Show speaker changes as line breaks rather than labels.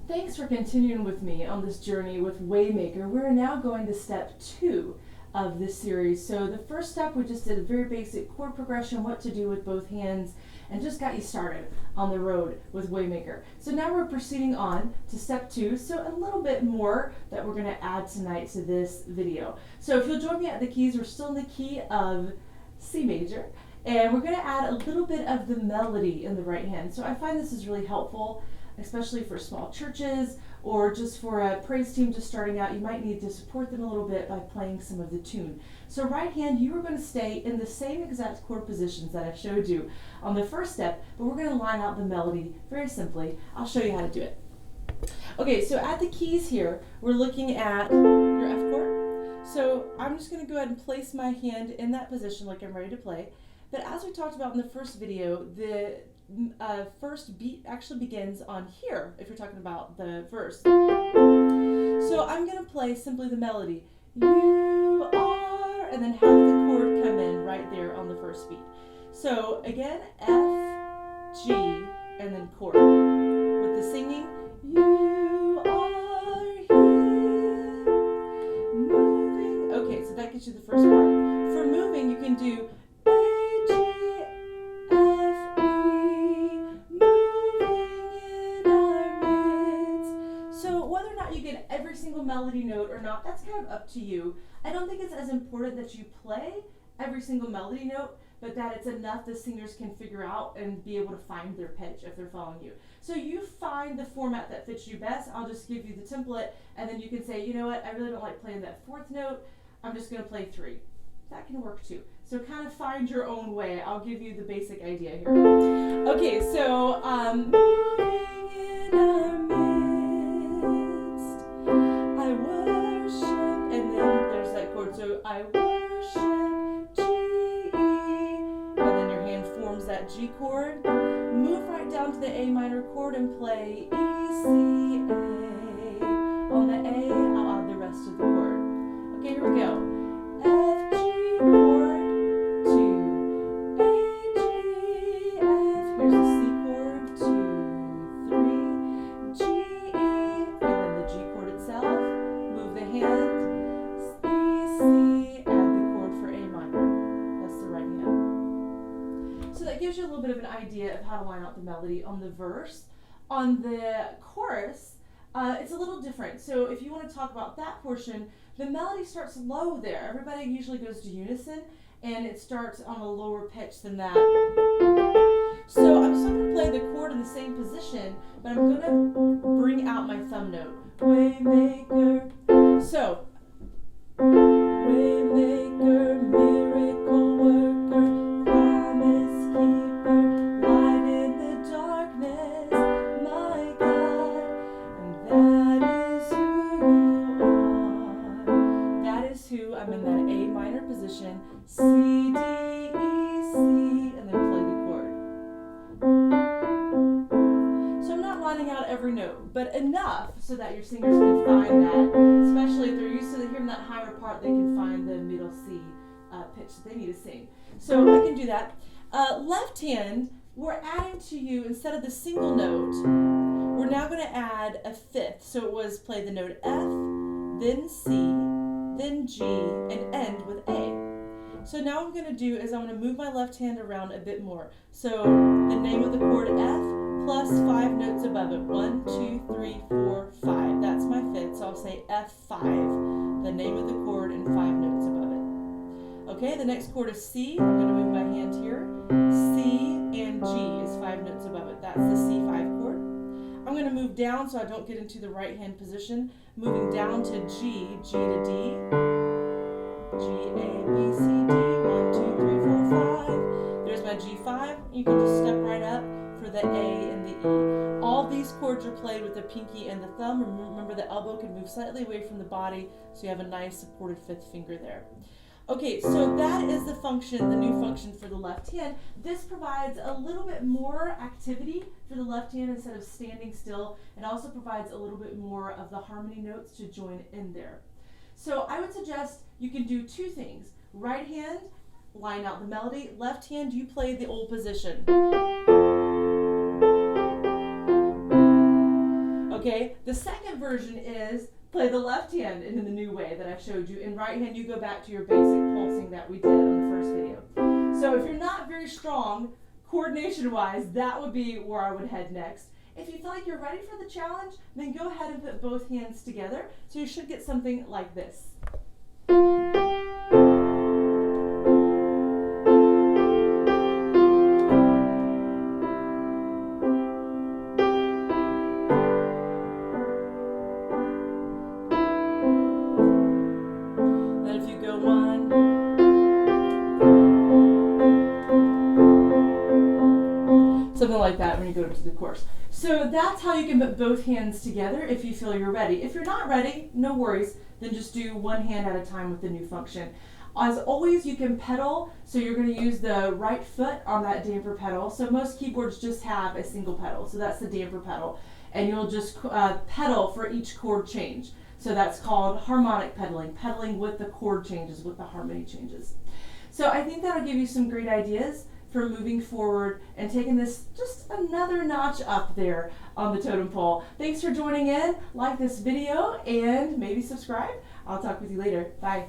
Thanks for continuing with me on this journey with Waymaker. We're now going to step 2 of this series. So the first step, we just did a very basic chord progression, what to do with both hands, and just got you started on the road with Waymaker. So now we're proceeding on to step 2, so a little bit more that we're going to add tonight to this video. So if you'll join me at the keys, we're still in the key of C major, and we're going to add a little bit of the melody in the right hand. So I find this is really helpful, especially for small churches or just for a praise team just starting out. You might need to support them a little bit by playing some of the tune. So right hand, you are going to stay in the same exact chord positions that I showed you on the first step, but we're going to line out the melody very simply. I'll show you how to do it. Okay, so at the keys here, we're looking at your F chord. So I'm just going to go ahead and place my hand in that position like I'm ready to play. But as we talked about in the first video, the first beat actually begins on here, if you're talking about the verse. So I'm going to play simply the melody. You are, and then have the chord come in right there on the first beat. So again, F, G, and then chord. With the singing, you are here, moving. Okay, so that gets you the first part. For moving, you can do every single melody note or not, that's kind of up to you. I don't think it's as important that you play every single melody note, but that it's enough the singers can figure out and be able to find their pitch if they're following you. So you find the format that fits you best. I'll just give you the template, and then you can say, you know what, I really don't like playing that fourth note, I'm just going to play 3. That can work too. So kind of find your own way. I'll give you the basic idea here. Okay, so moving in our midst, I worship, and then there's that chord. So I worship G, and then your hand forms that G chord. Move right down to the A minor chord and play E, C, A. On the A, I'll add the rest of the chord. Okay, here we go. F, G, chord, 2, A, G, F. Here's the C chord, 2, 3, G, E, and then the G chord itself. Move the hand, E, C, add the chord for A minor. That's the right hand. So that gives you a little bit of an idea of how to line out the melody on the verse. On the chorus, it's a little different. So if you want to talk about that portion, the melody starts low there. Everybody usually goes to unison, and it starts on a lower pitch than that. So I'm still going to play the chord in the same position, but I'm going to bring out my thumb note. Waymaker. So, Waymaker, miracle worker, promise keeper, light in the darkness, my God, and that is who you are. That is who. I'm in that A minor position, C, D, E, C, and then play the chord. So I'm not lining out every note, but enough so that your singers can find that, especially if they're used to hearing that higher part, they can find the middle C pitch that they need to sing. So I can do that. Left hand, we're adding to you, instead of the single note, we're now going to add a fifth. So it was play the note F, then C, then G, and end with A. So now what I'm going to do is I'm going to move my left hand around a bit more. So the name of the chord F plus 5 notes above it. 1, 2, 3, 4, 5. That's my fifth. So I'll say F5, the name of the chord, and 5 notes above it. Okay, the next chord is C. I'm going to move my hand here. C and G is 5 notes above it. That's the C5 chord. I'm going to move down so I don't get into the right hand position. Moving down to G, G to D. G, A, B, C, D, 1, 2, 3, 4, 5. There's my G5. You can just step right up for the A and the E. All these chords are played with the pinky and the thumb. Remember, the elbow can move slightly away from the body, so you have a nice supported 5th finger there. Okay, so that is the function, the new function for the left hand. This provides a little bit more activity for the left hand instead of standing still. It also provides a little bit more of the harmony notes to join in there. So I would suggest you can do 2 things. Right hand, line out the melody. Left hand, you play the old position. Okay, the second version is play the left hand in the new way that I showed you. In right hand, you go back to your basic pulsing that we did on the first video. So if you're not very strong, coordination-wise, that would be where I would head next. If you feel like you're ready for the challenge, then go ahead and put both hands together. So you should get something like this. Then if you go one, something like that when you go to the course. So that's how you can put both hands together if you feel you're ready. If you're not ready, no worries, then just do one hand at a time with the new function. As always, you can pedal, so you're going to use the right foot on that damper pedal. So most keyboards just have a single pedal, so that's the damper pedal. And you'll just pedal for each chord change. So that's called harmonic pedaling, pedaling with the chord changes, with the harmony changes. So I think that'll give you some great ideas for moving forward and taking this just another notch up there on the totem pole. Thanks for joining in. Like this video and maybe subscribe. I'll talk with you later. Bye.